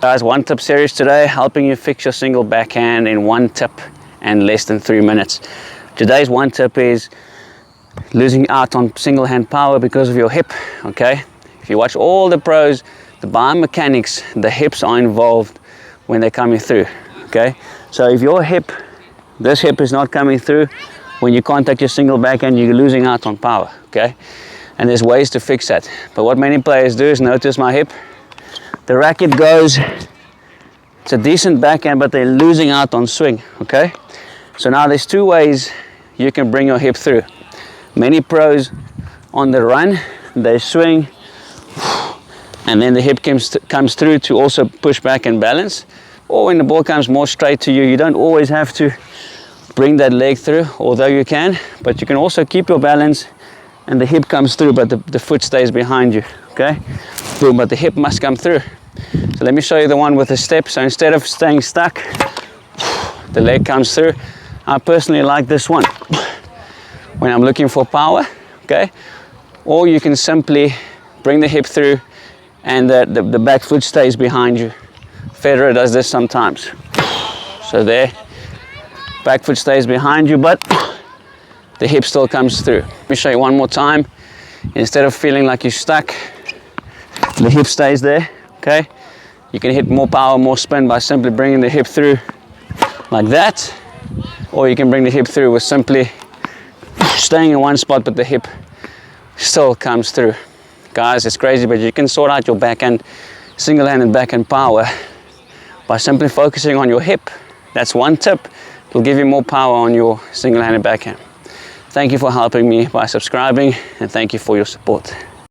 Guys, one tip series today, helping you fix your single backhand in one tip and less than 3 minutes. Today's one tip is losing out on single hand power because of your hip. Okay, if you watch all the pros, the biomechanics, the hips are involved when they're coming through. Okay, so if your hip, this hip is not coming through, when you contact your single backhand, you're losing out on power. Okay, and there's ways to fix that. But what many players do is, notice my hip, the racket goes, it's a decent backhand, but they're losing out on swing. Okay, so now there's two ways you can bring your hip through. Many pros on the run, they swing, and then the hip comes through to also push back and balance. Or when the ball comes more straight to you, you don't always have to bring that leg through, although you can, but you can also keep your balance and the hip comes through, but the foot stays behind you. Okay, boom, but the hip must come through. So let me show you the one with the step. So instead of staying stuck, the leg comes through. I personally like this one when I'm looking for power. Okay, or you can simply bring the hip through and the back foot stays behind you. Federer does this sometimes. So there, back foot stays behind you, but the hip still comes through. Let me show you one more time. Instead of feeling like you're stuck, the hip stays there. Okay, you can hit more power, more spin by simply bringing the hip through like that, or you can bring the hip through with simply staying in one spot, but the hip still comes through. Guys, it's crazy, but you can sort out your backhand, single-handed backhand power by simply focusing on your hip. That's one tip. It'll give you more power on your single-handed backhand. Thank you for helping me by subscribing, and thank you for your support.